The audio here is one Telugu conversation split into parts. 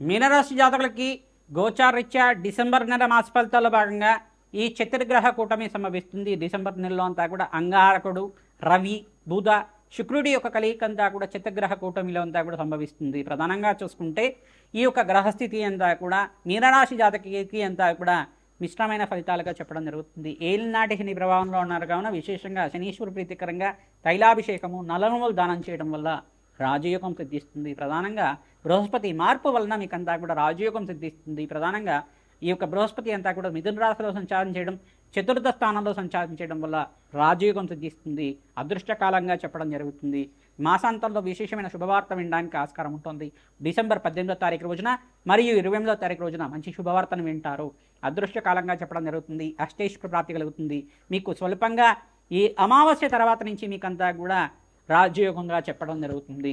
మీనరాశి జాతకులకి గోచారరీత్యా డిసెంబర్ నెల మాస ఫలితాల్లో భాగంగా ఈ చతుర్గ్రహ కూటమి సంభవిస్తుంది. డిసెంబర్ నెలలో అంతా కూడా అంగారకుడు, రవి, బుధ, శుక్రుడి యొక్క కలయిక అంతా కూడా చతుర్గ్రహ కూటమిలో అంతా కూడా సంభవిస్తుంది. ప్రధానంగా చూసుకుంటే ఈ యొక్క గ్రహస్థితి అంతా కూడా మీనరాశి జాతకి అంతా కూడా మిశ్రమైన ఫలితాలుగా చెప్పడం జరుగుతుంది. ఏలినాటి శని ప్రభావంలో ఉన్నారు కావున విశేషంగా శనీశ్వర ప్రీతికరంగా తైలాభిషేకము, నలనుములు దానం చేయడం వల్ల రాజయోగం సిద్ధిస్తుంది. ప్రధానంగా బృహస్పతి మార్పు వలన మీకంతా కూడా రాజయోగం సిద్ధిస్తుంది. ప్రధానంగా ఈ యొక్క బృహస్పతి అంతా కూడా మిథున రాశిలో సంచారం చేయడం, చతుర్థ స్థానంలో సంచారం చేయడం వల్ల రాజయోగం సిద్ధిస్తుంది. అదృష్టకాలంగా చెప్పడం జరుగుతుంది. మాసాంతంలో విశేషమైన శుభవార్త వినడానికి ఆస్కారం ఉంటుంది. డిసెంబర్ 18వ తారీఖు రోజున మరియు 28వ తారీఖు రోజున మంచి శుభవార్తను వింటారు. అదృష్టకాలంగా చెప్పడం జరుగుతుంది. అష్టైశ్వర్య ప్రాప్తి కలుగుతుంది. మీకు స్వల్పంగా ఈ అమావాస్య తర్వాత నుంచి మీకంతా కూడా రాజయోగంగా చెప్పడం జరుగుతుంది.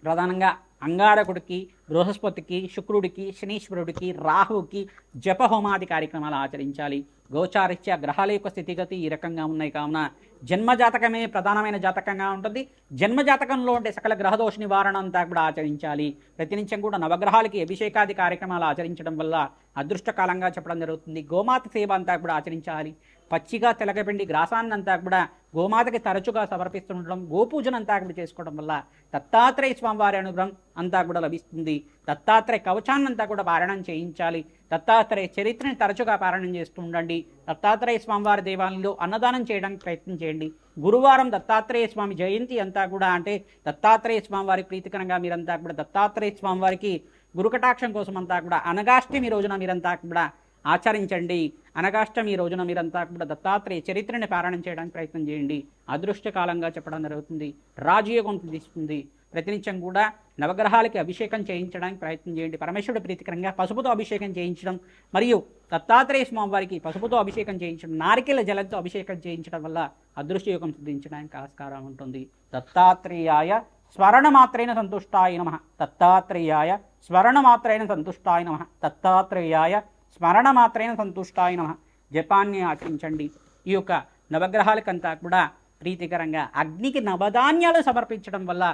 ప్రధానంగా అంగారకుడికి, బృహస్పతికి, శుక్రుడికి, శనీశ్వరుడికి, రాహువుకి జపహోమాది కార్యక్రమాలు ఆచరించాలి. గోచారిత్య గ్రహాల యొక్క స్థితిగతి ఈ రకంగా ఉన్నాయి కావున జన్మజాతకమే ప్రధానమైన జాతకంగా ఉంటుంది. జన్మజాతకంలో ఉండే సకల గ్రహదోష నివారణ అంతా కూడా ఆచరించాలి. ప్రతినిత్యం కూడా నవగ్రహాలకి అభిషేకాది కార్యక్రమాలు ఆచరించడం వల్ల అదృష్టకాలంగా చెప్పడం జరుగుతుంది. గోమాత సేవ అంతా కూడా ఆచరించాలి. పచ్చిగా తెలగపిండి గ్రాసాన్నంతా కూడా గోమాతకి తరచుగా సమర్పిస్తుండడం, గోపూజన అంతా కూడా చేసుకోవడం వల్ల దత్తాత్రేయ స్వామివారి అనుగ్రహం అంతా కూడా లభిస్తుంది. దత్తాత్రేయ కవచాన్నంతా కూడా పారాయణం చేయించాలి. దత్తాత్రేయ చరిత్రని తరచుగా పారాయణం చేస్తూ ఉండండి. దత్తాత్రేయ స్వామివారి దేవాలయంలో అన్నదానం చేయడానికి ప్రయత్నం చేయండి. గురువారం దత్తాత్రేయ స్వామి జయంతి అంతా కూడా అంటే దత్తాత్రేయ స్వామివారి ప్రీతికరంగా మీరంతా కూడా దత్తాత్రేయ స్వామివారికి గురుకటాక్షం కోసం అంతా కూడా అనగాష్టమి రోజున మీరంతా కూడా ఆచరించండి. అనగాష్టమి రోజున మీరంతా కూడా దత్తాత్రేయ చరిత్రని పారాయణం చేయడానికి ప్రయత్నం చేయండి. అదృష్టకాలంగా చెప్పడం జరుగుతుంది. రాజయోగం తీసుకుంది. ప్రతినిత్యం కూడా నవగ్రహాలకి అభిషేకం చేయించడానికి ప్రయత్నం చేయండి. పరమేశ్వరుడు ప్రీతికరంగా పసుపుతో అభిషేకం చేయించడం మరియు దత్తాత్రేయ స్వామివారికి పసుపుతో అభిషేకం చేయించడం, నారికేల జలంతో అభిషేకం చేయించడం వల్ల అదృష్టయోగం సిద్ధించడానికి ఆస్కారం ఉంటుంది. దత్తాత్రేయాయ స్మరణమాత్రైన సంతుష్టాయ నమః. దత్తాత్రేయాయ స్మరణమాత్రైన సంతుష్టాయ నమః. దత్తాత్రేయాయ స్మరణమాత్రైన సంతుష్టాయ నమః జపాన్ని ఆచరించండి. ఈ యొక్క నవగ్రహాలకంతా కూడా ప్రీతికరంగా అగ్నికి నవధాన్యాలు సమర్పించడం వల్ల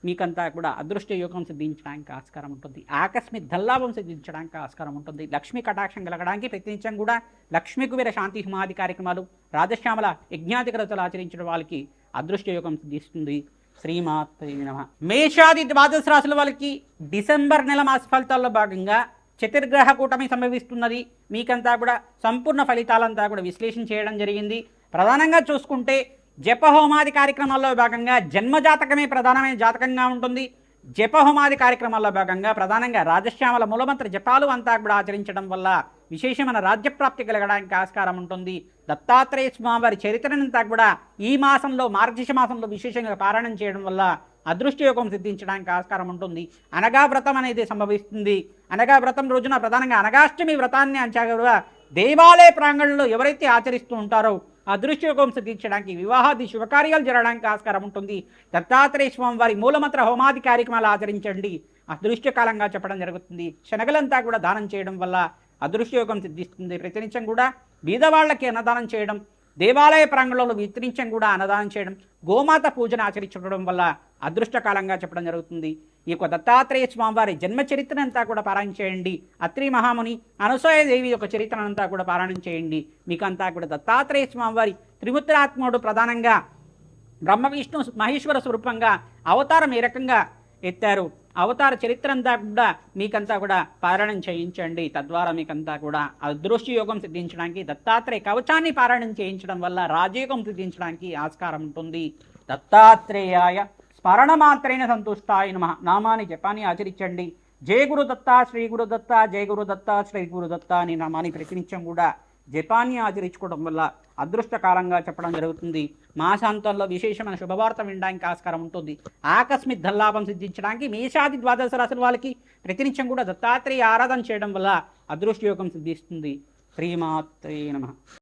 మీకంతా కూడా అదృష్ట యోగం సిద్ధించడానికి ఆస్కారం ఉంటుంది. ఆకస్మిక ధల్లాభం సిద్ధించడానికి ఆస్కారం ఉంటుంది. లక్ష్మీ కటాక్షం కలగడానికి ప్రయత్నించడం కూడా లక్ష్మీ కుబేర శాంతి హోమాది కార్యక్రమాలు, రాజశ్యామల యజ్ఞాధికరతలు ఆచరించడం వాళ్ళకి అదృష్ట యోగం సిద్ధిస్తుంది. శ్రీమాత్రే నమః. మేషాది ద్వాదశ రాశుల వాళ్ళకి డిసెంబర్ నెల మాస ఫలితాల్లో భాగంగా చతుర్గ్రహ కూటమి సంభవిస్తున్నది. మీకంతా కూడా సంపూర్ణ ఫలితాలంతా కూడా విశ్లేషణ చేయడం జరిగింది. ప్రధానంగా చూసుకుంటే జపహోమాది కార్యక్రమాల్లో భాగంగా జన్మజాతకమే ప్రధానమైన జాతకంగా ఉంటుంది. జపహోమాది కార్యక్రమాల్లో భాగంగా ప్రధానంగా రాజశ్యామల మూలమంత్ర జపాలు అంతా కూడా ఆచరించడం వల్ల విశేషమైన రాజ్యప్రాప్తి కలగడానికి ఆస్కారం ఉంటుంది. దత్తాత్రేయ స్వామివారి చరిత్రనంతా కూడా ఈ మాసంలో మార్గశిర మాసంలో విశేషంగా పారాయణం చేయడం వల్ల అదృష్టయోగం సిద్ధించడానికి ఆస్కారం ఉంటుంది. అనగా వ్రతం అనేది సంభవిస్తుంది. అనగా వ్రతం రోజున ప్రధానంగా అనగాష్టమి వ్రతాన్ని అంచగా దేవాలయ ప్రాంగణంలో ఎవరైతే ఆచరిస్తూ ఉంటారో అదృష్టయోగం సిద్ధించడానికి, వివాహాది శుభకార్యాలు జరగడానికి ఆస్కారం ఉంటుంది. దత్తాత్రేయ స్వామి వారి మూలమంత్ర హోమాది కార్యక్రమాలు ఆచరించండి. అదృష్టకాలంగా చెప్పడం జరుగుతుంది. శనగలంతా కూడా దానం చేయడం వల్ల అదృష్టయోగం సిద్ధిస్తుంది. ప్రతినిత్యం కూడా బీదవాళ్ళకి అన్నదానం చేయడం, దేవాలయ ప్రాంగణంలో విస్తరించం కూడా అన్నదానం చేయడం, గోమాత పూజను ఆచరించడం వల్ల అదృష్టకాలంగా చెప్పడం జరుగుతుంది. ఈ యొక్క దత్తాత్రేయ స్వామివారి జన్మ చరిత్రనంతా కూడా పారాయణ చేయండి. అత్రి మహాముని అనసూయదేవి యొక్క చరిత్రనంతా కూడా పారాయణం చేయండి. మీకంతా కూడా దత్తాత్రేయ స్వామివారి త్రిముత్రాత్ముడు ప్రధానంగా బ్రహ్మ విష్ణు మహేశ్వర స్వరూపంగా అవతారం ఏ రకంగా ఎత్తారు, అవతార చరిత్ర అంతా కూడా మీకంతా కూడా పారాయణం చేయించండి. తద్వారా మీకంతా కూడా అదృష్ట యోగం సిద్ధించడానికి దత్తాత్రేయ కవచాన్ని పారాయణం చేయించడం వల్ల రాజయోగం సిద్ధించడానికి ఆస్కారం ఉంటుంది. దత్తాత్రేయాయ స్మరణమాత్రైన సంతుష్టాయ నమః నామాన్ని జపాన్ని ఆచరించండి. జయ గురు దత్త, శ్రీ గురు దత్త, జయ గురు దత్త, శ్రీ గురు దత్త అని నామాన్ని ప్రతినిత్యం కూడా జపాన్ని ఆచరించుకోవడం వల్ల అదృష్టకాలంగా చెప్పడం జరుగుతుంది. మాసాంతంలో విశేషమైన శుభవార్త వినడానికి ఆస్కారం ఉంటుంది. ఆకస్మిక ధల్లాభం సిద్ధించడానికి మేషాది ద్వాదశ రాశుల వాళ్ళకి ప్రతినిత్యం కూడా దత్తాత్రేయ ఆరాధన చేయడం వల్ల అదృష్టయోగం సిద్ధిస్తుంది. శ్రీమాత్రే నమః.